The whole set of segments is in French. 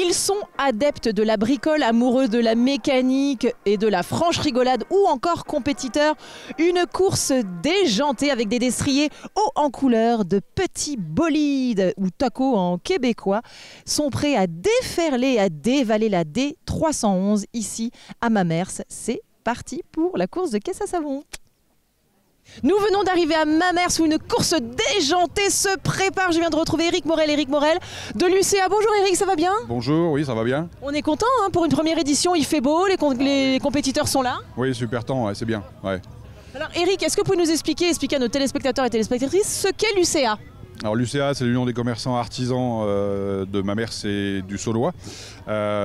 Ils sont adeptes de la bricole, amoureux de la mécanique et de la franche rigolade ou encore compétiteurs. Une course déjantée avec des destriers hauts en couleur, de petits bolides ou tacos en québécois sont prêts à déferler et à dévaler la D311 ici à Mamers. C'est parti pour la course de caisse à savon. Nous venons d'arriver à Mamers où une course déjantée se prépare. Je viens de retrouver Éric Morel de l'UCA. Bonjour Éric, ça va bien? Bonjour, oui, ça va bien. On est content pour une première édition, il fait beau, les compétiteurs sont là. Oui, super temps, ouais, c'est bien. Ouais. Alors Éric, est-ce que vous pouvez nous expliquer à nos téléspectateurs et téléspectatrices ce qu'est l'UCA? Alors l'UCA, c'est l'Union des commerçants artisans de Mamers et du Saulois.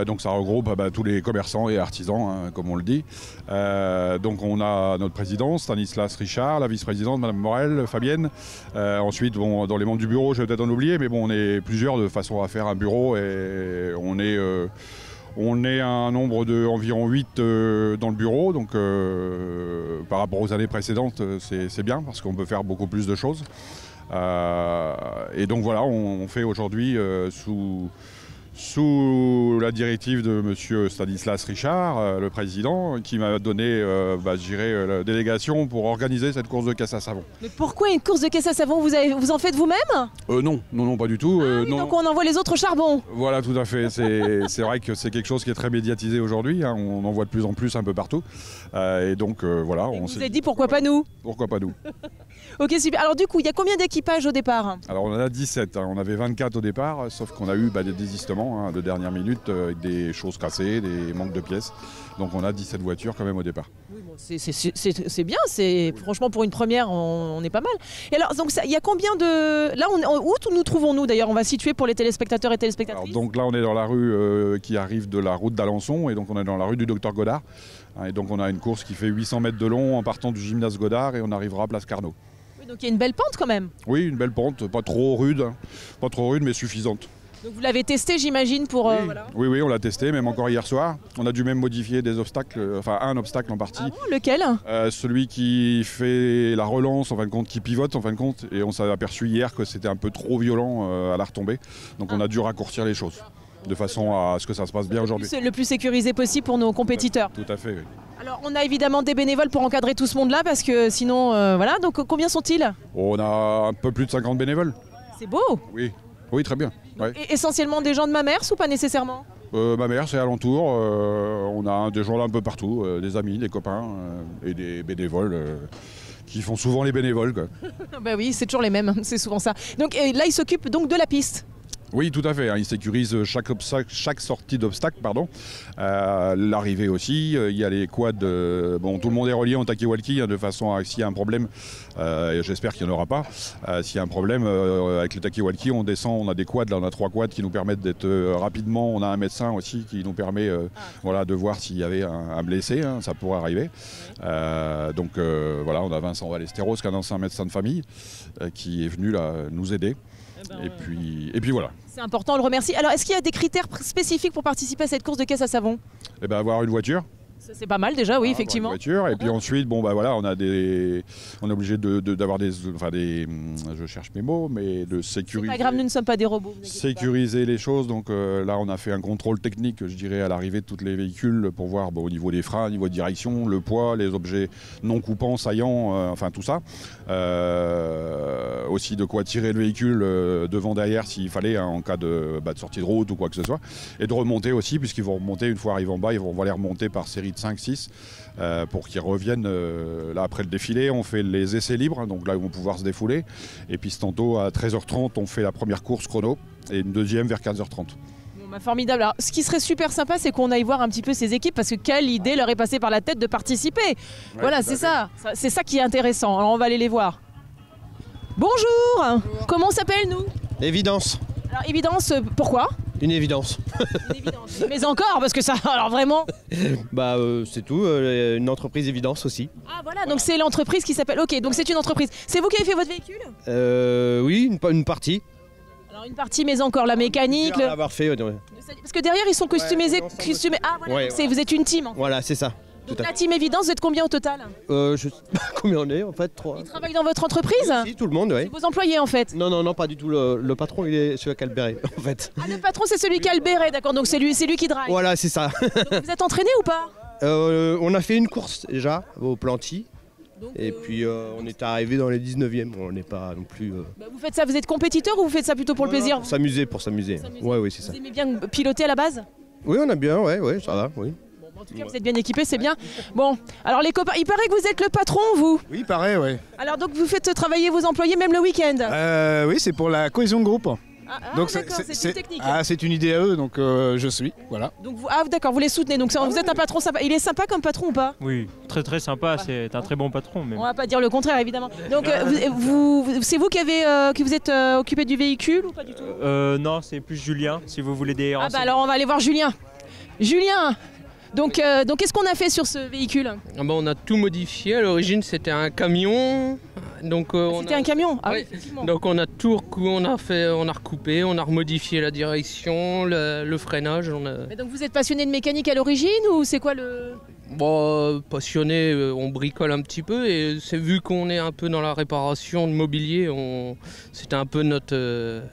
Donc ça regroupe tous les commerçants et artisans, hein, comme on le dit. Donc on a notre président, Stanislas Richard, la vice-présidente, Madame Morel, Fabienne. Ensuite, bon, dans les membres du bureau, je vais peut-être en oublier, mais bon, on est plusieurs de façon à faire un bureau et on est un nombre d'environ 8 dans le bureau, donc par rapport aux années précédentes, c'est bien parce qu'on peut faire beaucoup plus de choses. Et donc voilà, on fait aujourd'hui sous la directive de monsieur Stanislas Richard, le président, qui m'a donné je dirais, la délégation pour organiser cette course de caisse à savon. Mais pourquoi une course de caisse à savon? Vous en faites vous-même? Non, pas du tout. Oui, non. Donc on envoie les autres au charbon. Voilà, tout à fait. C'est vrai que c'est quelque chose qui est très médiatisé aujourd'hui, hein. On en voit de plus en plus un peu partout. Et donc voilà. On s'est dit pourquoi pas nous? Pourquoi pas nous? Ok, super. Alors du coup, il y a combien d'équipages au départ? Alors on en a 17, hein. On avait 24 au départ, sauf qu'on a eu des désistements de dernière minute, avec des choses cassées, des manques de pièces. Donc on a 17 voitures quand même au départ. Oui, bon, c'est bien, franchement pour une première, on est pas mal. Et alors, donc il y a combien de... Là, où nous trouvons-nous d'ailleurs? On va situer pour les téléspectateurs et téléspectatrices. Alors, donc là, on est dans la rue qui arrive de la route d'Alençon, et donc on est dans la rue du Docteur Godard. Et donc on a une course qui fait 800 mètres de long en partant du gymnase Godard, et on arrivera à Place Carnot. Donc il y a une belle pente quand même. Oui, une belle pente, pas trop rude mais suffisante. Donc vous l'avez testé, j'imagine, pour... Oui. Voilà. Oui, on l'a testé, même encore hier soir. On a dû même modifier des obstacles, enfin un obstacle en partie. Ah bon, lequel? Celui qui fait la relance, en fin de compte, qui pivote, en fin de compte. Et on s'est aperçu hier que c'était un peu trop violent à la retombée. Donc on a dû raccourcir les choses, de façon à ce que ça se passe bien aujourd'hui. Le plus sécurisé possible pour nos compétiteurs. Tout à fait, oui. Alors on a évidemment des bénévoles pour encadrer tout ce monde-là, parce que sinon, voilà. Donc combien sont-ils? On a un peu plus de 50 bénévoles. C'est beau. Oui, très bien. Ouais. Et essentiellement des gens de Mamers ou pas nécessairement? Mamers et alentour, on a des gens là un peu partout, des amis, des copains et des bénévoles qui font souvent les bénévoles, quoi. Bah oui, c'est toujours les mêmes, c'est souvent ça. Donc là, ils s'occupent donc de la piste. Oui, tout à fait. Ils sécurisent chaque sortie d'obstacle, l'arrivée aussi. Il y a les quads. Bon, tout le monde est relié en talkie-walkie, de façon à s'il y a un problème, j'espère qu'il n'y en aura pas. S'il y a un problème avec le talkie-walkie, on descend. On a des quads. Là, on a 3 quads qui nous permettent d'être rapidement. On a un médecin aussi qui nous permet, de voir s'il y avait un blessé. Hein, ça pourrait arriver. Donc voilà, on a Vincent Valesteros, qui est un ancien médecin de famille, qui est venu là nous aider. Et puis voilà. C'est important, on le remercie. Alors, est-ce qu'il y a des critères spécifiques pour participer à cette course de caisse à savon? Avoir une voiture. C'est pas mal déjà, oui, effectivement. Une voiture, et puis ensuite, on est obligé d'avoir je cherche mes mots, mais de sécuriser. C'est pas grave, nous ne sommes pas des robots. Sécuriser les choses. Donc là, on a fait un contrôle technique, je dirais, à l'arrivée de tous les véhicules pour voir au niveau des freins, au niveau de direction, le poids, les objets non coupants, saillants, tout ça. Aussi de quoi tirer le véhicule devant, derrière, s'il fallait, en cas de sortie de route ou quoi que ce soit. Et de remonter aussi, puisqu'ils vont remonter une fois arrivés en bas, on va les remonter par série de 5-6 pour qu'ils reviennent là après le défilé. On fait les essais libres, donc là ils vont pouvoir se défouler, et puis tantôt à 13h30 on fait la première course chrono et une deuxième vers 15h30. Formidable. Alors, ce qui serait super sympa, c'est qu'on aille voir un petit peu ces équipes, parce que quelle idée leur est passée par la tête de participer. Voilà, c'est ça qui est intéressant. Alors on va aller les voir. Bonjour. Comment on s'appelle, nous? Évidence. Alors évidence, pourquoi? Une évidence. Une évidence. Mais encore, parce que ça, alors vraiment. C'est tout, une entreprise évidence aussi. Ah voilà, donc c'est l'entreprise qui s'appelle... Ok, donc c'est une entreprise. C'est vous qui avez fait votre véhicule? Oui, une partie. Alors une partie, mais encore la mécanique... L'avoir fait, Parce que derrière, ils sont costumés... Ah voilà, ouais, vous êtes une team. Voilà, c'est ça. Donc la team Évidence, vous êtes combien au total? Je sais pas combien on est en fait, 3. Ils travaillent dans votre entreprise? Si, tout le monde, oui. C'est vos employés en fait? Non, pas du tout. Le patron, il est celui qui a le béret, en fait. Ah, le patron, c'est celui qui a le béret, d'accord, donc c'est lui qui drive. Voilà, c'est ça. Donc, vous êtes entraîné ou pas? On a fait une course déjà au Planty. Donc, Et puis on est arrivé dans les 19e. On n'est pas non plus. Vous faites ça, vous êtes compétiteur ou vous faites ça plutôt pour le plaisir? Pour s'amuser. Ouais, oui, c'est ça. Vous aimez bien piloter à la base? Oui, on a bien, ouais, ça va, oui. En tout cas, vous êtes bien équipés, c'est bien. Bon, alors les copains, il paraît que vous êtes le patron, vous? Oui, pareil, ouais. Alors donc vous faites travailler vos employés même le week-end? Oui, c'est pour la cohésion de groupe. Donc d'accord, c'est une technique. C'est une idée à eux, donc je suis, voilà. Donc d'accord, vous les soutenez, donc vous êtes un patron sympa. Il est sympa comme patron ou pas? Oui, très sympa, c'est un très bon patron. Même. On va pas dire le contraire, évidemment. Donc c'est vous qui vous êtes occupé du véhicule ou pas du tout? Non, c'est plus Julien, si vous voulez des Ah bah alors on va aller voir Julien. Julien, donc qu'est-ce qu'on a fait sur ce véhicule? On a tout modifié. À l'origine, c'était un camion. C'était un camion? Ah, oui, effectivement. donc on a tout on a recoupé, on a remodifié la direction, le freinage. Mais donc vous êtes passionné de mécanique à l'origine ou c'est quoi le... Passionné, on bricole un petit peu et c'est vu qu'on est un peu dans la réparation de mobilier, c'était un peu notre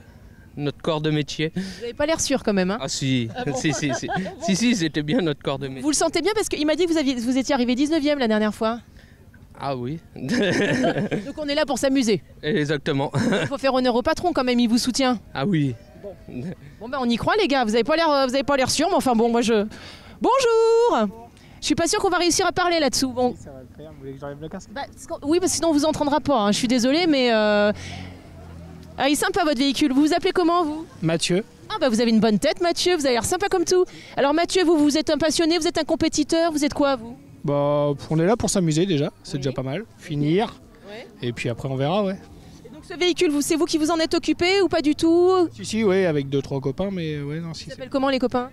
corps de métier. Vous n'avez pas l'air sûr quand même, hein? Ah si, bon si, c'était bien notre corps de métier. Vous le sentez bien parce qu'il m'a dit que vous étiez arrivé 19e la dernière fois. Ah oui. Donc on est là pour s'amuser. Exactement. Il faut faire honneur au patron quand même, il vous soutient. Ah oui. Bon ben on y croit les gars, vous avez pas l'air sûr, mais enfin bon, moi je... Bonjour. Je suis pas sûr qu'on va réussir à parler là-dessous. Bon. Ça va le faire, vous voulez que j'enlève le casque? Oui, parce que sinon on vous entendra pas, hein. Je suis désolée, mais... Ah, il est sympa votre véhicule. Vous vous appelez comment vous? Mathieu. Ah bah vous avez une bonne tête Mathieu, vous avez l'air sympa comme tout. Alors Mathieu, vous êtes un passionné, vous êtes un compétiteur, vous êtes quoi vous? Bah, on est là pour s'amuser déjà, c'est déjà pas mal. Finir, Ouais. et puis après on verra, ouais. Et donc ce véhicule, c'est vous qui vous en êtes occupé ou pas du tout? Si, ouais, avec 2-3 copains, mais ouais, non, si. Ils s'appellent comment les copains?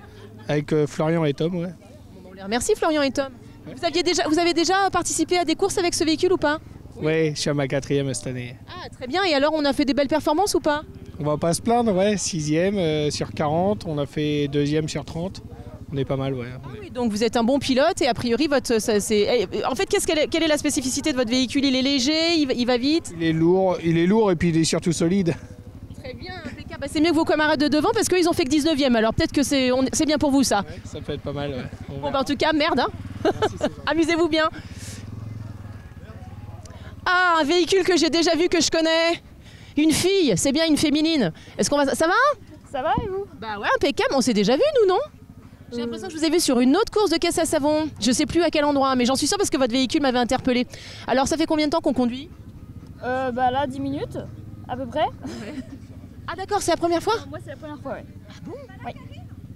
Avec Florian et Tom, ouais. Bon, on les remercie Florian et Tom. Ouais. Vous avez déjà participé à des courses avec ce véhicule ou pas? Ouais, je suis à ma 4e cette année. Ah très bien, et alors on a fait des belles performances ou pas? On va pas se plaindre, ouais, 6e sur 40, on a fait 2e sur 30. On est pas mal, ouais. Ah oui, donc vous êtes un bon pilote et a priori, en fait, quelle est la spécificité de votre véhicule? Il est léger, il va vite? Il est lourd et puis il est surtout solide. Très bien, impeccable. Bah, c'est mieux que vos camarades de devant parce qu'ils ont fait que 19e, alors peut-être que c'est bien pour vous ça. Ouais, ça peut être pas mal, ouais. Bon bah en tout cas, merde, hein. Merci, c'est gentil. Amusez-vous bien. Ah, un véhicule que j'ai déjà vu, que je connais. Une fille, c'est bien une féminine. Est-ce qu'on va... Ça va? Ça va et vous? Bah ouais, impeccable, on s'est déjà vu nous, non? J'ai l'impression que je vous ai vu sur une autre course de caisse à savon. Je sais plus à quel endroit, mais j'en suis sûre parce que votre véhicule m'avait interpellé. Alors ça fait combien de temps qu'on conduit? Bah là 10 minutes à peu près. Ah d'accord, c'est la première fois? Moi c'est la première fois, ouais.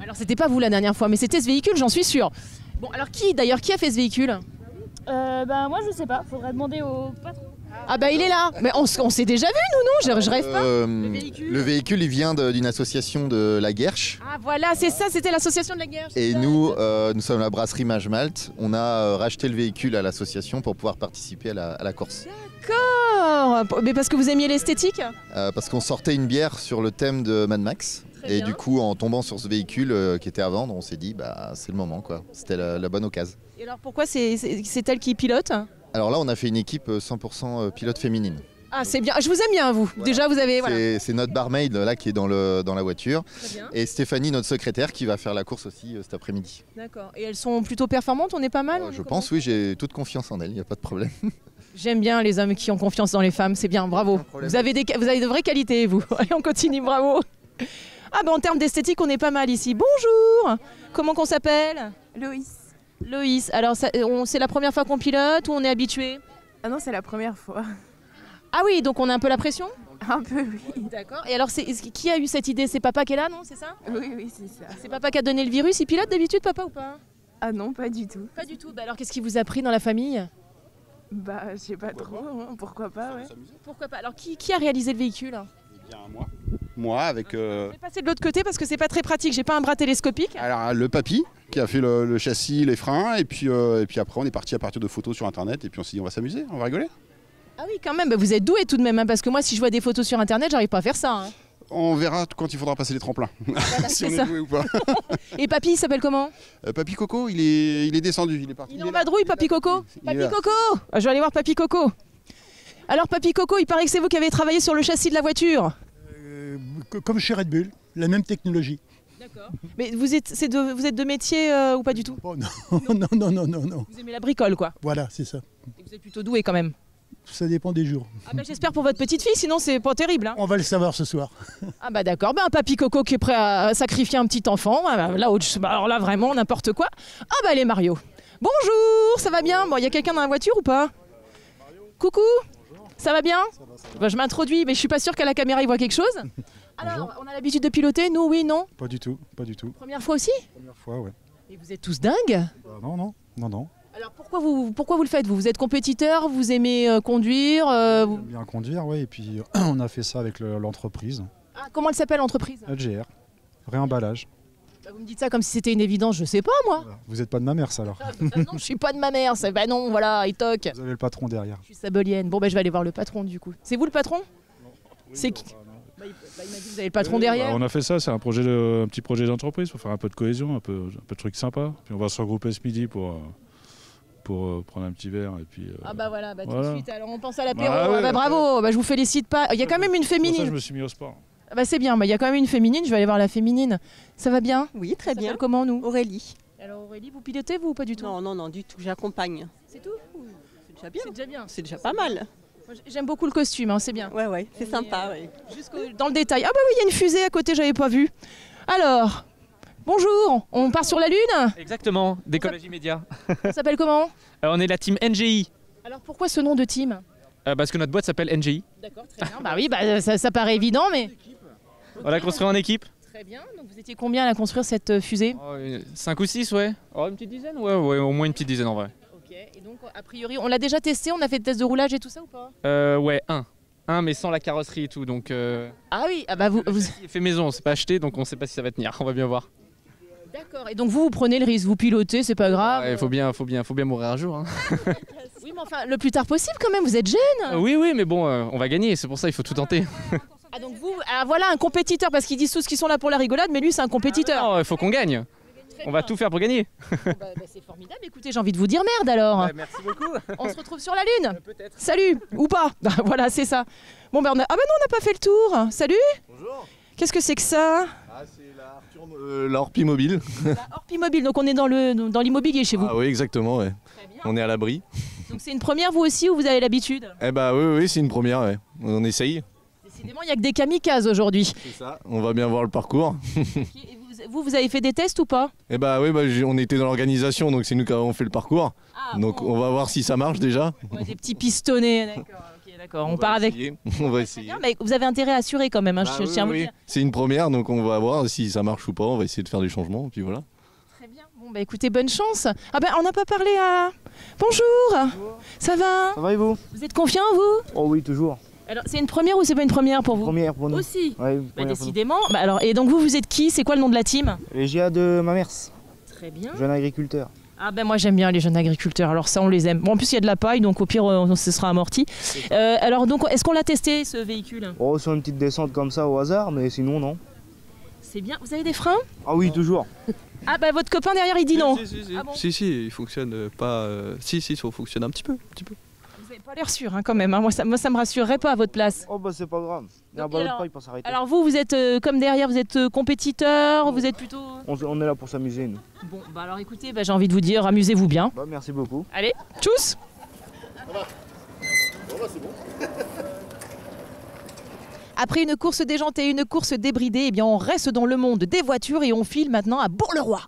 Alors c'était pas vous la dernière fois, mais c'était ce véhicule, j'en suis sûre. Bon alors qui a fait ce véhicule? Bah moi je sais pas, faudrait demander au patron. Ah bah il est là. Mais on s'est déjà vu nous, non? Je rêve pas. Le véhicule, il vient d'une association de la Guerche. Ah voilà, c'est ça, c'était l'association de la guerre. Et nous sommes la brasserie Mage Malte. On a racheté le véhicule à l'association pour pouvoir participer à la course. D'accord. Mais parce que vous aimiez l'esthétique? Parce qu'on sortait une bière sur le thème de Mad Max. Très Et bien. du coup, en tombant sur ce véhicule qui était à vendre, on s'est dit, bah, c'est le moment, quoi. C'était la bonne occasion. Et alors pourquoi c'est elle qui pilote? Alors là, on a fait une équipe 100% pilote féminine. Ah c'est bien, je vous aime bien vous. Voilà. Déjà vous avez... Voilà. C'est notre barmaid là qui est dans la voiture. Très bien. Et Stéphanie, notre secrétaire, qui va faire la course aussi cet après-midi. D'accord. Et elles sont plutôt performantes, on est pas mal? On est Je comment? pense, oui, j'ai toute confiance en elle, il n'y a pas de problème. J'aime bien les hommes qui ont confiance dans les femmes, c'est bien, bravo. problème. Vous avez de vraies qualités, vous. Allez, on continue, bravo. Ah ben en termes d'esthétique, on est pas mal ici. Bonjour. Comment qu'on s'appelle? Loïs. Loïs. Alors c'est la première fois qu'on pilote ou on est habitué? Ah non, c'est la première fois. Ah oui, donc on a un peu la pression? Un peu, oui. D'accord. Et alors qui a eu cette idée? C'est papa qui est là, non? C'est ça? Oui, c'est ça. C'est papa qui a donné le virus? Il pilote d'habitude, papa, ou pas? Ah non, pas du tout. Pas du tout. Bah alors qu'est-ce qui vous a pris dans la famille? Bah, je sais pas trop, hein, pourquoi pas, ouais. Pourquoi pas? Alors qui a réalisé le véhicule? Bien, moi avec Je vais passer de l'autre côté parce que c'est pas très pratique, j'ai pas un bras télescopique. alors, le papy qui a fait le châssis, les freins, et puis après on est parti à partir de photos sur internet, et puis on s'est dit on va s'amuser, on va rigoler. Ah oui, quand même, bah vous êtes doué tout de même, hein, parce que moi si je vois des photos sur internet, j'arrive pas à faire ça. Hein. On verra quand il faudra passer les tremplins, Voilà, si c'est on est ça. doué ou pas. Et papy, il s'appelle comment? Papy Coco, il est descendu, il est parti. Il est en vadrouille, Papy Coco? Papy Coco! Ah, je vais aller voir Papy Coco. Alors, Papy Coco, il paraît que c'est vous qui avez travaillé sur le châssis de la voiture. Comme chez Red Bull, la même technologie. D'accord. Mais vous êtes de métier ou pas du tout? Oh non, non. Vous aimez la bricole, quoi. Voilà, c'est ça. Et vous êtes plutôt doué quand même. Ça dépend des jours. Ah bah, j'espère pour votre petite fille, sinon c'est pas terrible. Hein. On va le savoir ce soir. Ah bah d'accord, un Papy Coco qui est prêt à sacrifier un petit enfant. Alors là vraiment n'importe quoi. Ah bah les Mario. Bonjour, ça va bien? Bon, il y a quelqu'un dans la voiture ou pas? Coucou. Ça va bien? Bah, je m'introduis, mais je suis pas sûre qu'à la caméra il voit quelque chose. Alors, on a l'habitude de piloter, nous, oui, non? Pas du tout, pas du tout. Première fois aussi? Première fois, ouais. Et vous êtes tous dingues? Non. Alors pourquoi vous le faites? Vous êtes compétiteur, vous aimez conduire J'aime bien conduire, ouais, et puis on a fait ça avec l'entreprise. Ah, comment elle s'appelle l'entreprise? LGR, réemballage. Bah, vous me dites ça comme si c'était une évidence, je sais pas moi. Vous n'êtes pas de ma mère, ça alors. Non, je suis pas de ma mère, bah non, voilà, il toque. Vous avez le patron derrière. Je suis sabolienne. Bon, bah je vais aller voir le patron du coup. C'est vous le patron? C'est qui? Bah, il m'a dit que vous avez le patron derrière. On a fait ça, c'est un petit projet d'entreprise pour faire un peu de cohésion, un peu de trucs sympas. Puis on va se regrouper ce midi pour prendre un petit verre et puis. Ah bah voilà, tout voilà. de suite. Alors on pense à l'apéro. Bah ouais, Ah bah bravo. Bah je vous félicite pas. Il y a quand même une Pour ça, féminine. je me suis mis au sport. Ah bah c'est bien. Bah il y a quand même une féminine. Je vais aller voir la féminine. Ça va bien? Oui, très bien. Comment nous? Aurélie. Alors Aurélie, vous pilotez vous ou pas du tout? Non, du tout. J'accompagne. C'est tout? C'est déjà bien. C'est déjà bien. C'est déjà pas mal. Moi, j'aime beaucoup le costume, hein, c'est bien. Ouais, c'est sympa. Ouais. Dans le détail. Ah bah oui, il y a une fusée à côté, j'avais pas vu. Alors, bonjour, on part sur la Lune? Exactement, décollage immédiat. Ça s'appelle comment? On est la team NGI. Alors pourquoi ce nom de team? Parce que notre boîte s'appelle NGI. D'accord, très bien. Bah oui, ça paraît évident, mais... On l'a construit en équipe. Très bien, donc vous étiez combien à construire cette fusée? 5 ou 6, ouais. Oh, une petite dizaine? Ouais, au moins une petite dizaine en vrai. Ok, et donc a priori, on l'a déjà testé, on a fait des tests de roulage et tout ça ou pas? Ouais, un, mais sans la carrosserie et tout, donc... Ah oui, ah bah vous... C'est fait maison, c'est pas acheté, donc on sait pas si ça va tenir, on va bien voir. D'accord, et donc vous prenez le risque, vous pilotez, c'est pas grave. Il faut bien mourir un jour. Hein. Oui, mais enfin, le plus tard possible quand même, vous êtes jeune. Oui, mais bon, on va gagner, c'est pour ça il faut tout tenter. Ah donc vous, voilà un compétiteur, parce qu'ils disent tous qu'ils sont là pour la rigolade, mais lui c'est un compétiteur. Non, il faut qu'on gagne. On va tout faire pour gagner. C'est formidable, écoutez, j'ai envie de vous dire merde alors. Merci beaucoup. On se retrouve sur la Lune. Peut-être. Salut, ou pas. Voilà, c'est ça. Bon, ah bah non, on n'a pas fait le tour. Salut. Bonjour. Qu'est-ce que c'est que ça? Ah, c'est la Orpi Mobile. La Orpi Mobile, donc on est dans l'immobilier chez vous. Ah oui, exactement, ouais. On est à l'abri. Donc c'est une première vous aussi ou vous avez l'habitude? Eh bah oui, c'est une première, ouais. On essaye. Décidément, il n'y a que des kamikazes aujourd'hui. C'est ça, on va bien voir le parcours. Et vous avez fait des tests ou pas? Eh bah oui, on était dans l'organisation, donc c'est nous qui avons fait le parcours. Ah, donc bon. On va voir si ça marche déjà. Ouais, des petits pistonnets, d'accord. On part avec. On va essayer. Bien, mais vous avez intérêt à assurer quand même, hein, je tiens à vous dire. C'est une première, donc on va voir si ça marche ou pas. On va essayer de faire des changements, puis voilà. Très bien. Bon bah écoutez, bonne chance. Ah ben on n'a pas parlé à. Bonjour. Ça va? Ça va et vous? Vous êtes confiant vous? Oh oui, toujours. Alors c'est une première ou c'est pas une première pour vous? Première pour nous. Aussi. Ouais, bah, décidément. Bah, alors, et donc vous êtes qui? C'est quoi le nom de la team? Les GA de Mamers. Très bien. Jeune agriculteur. Ah ben moi j'aime bien les jeunes agriculteurs, alors ça on les aime. Bon en plus il y a de la paille donc au pire ce sera amorti. Alors donc est-ce qu'on l'a testé ce véhicule? Oh sur une petite descente comme ça au hasard, mais sinon non. C'est bien, vous avez des freins? Ah oui toujours. Ah bah votre copain derrière il dit non. Ah bon si, il fonctionne pas... Si, ça fonctionne un petit peu. Vous n'avez pas l'air sûr hein, quand même, hein. Moi ça me rassurerait pas à votre place. Oh bah c'est pas grave, il peut s'arrêter. Alors vous êtes comme derrière, vous êtes compétiteur, vous êtes plutôt... On est là pour s'amuser nous. Bon bah alors écoutez, j'ai envie de vous dire, amusez-vous bien. Bah merci beaucoup. Allez, tchuss. Après une course déjantée, une course débridée, eh bien on reste dans le monde des voitures et on file maintenant à Bourg-le-Roi.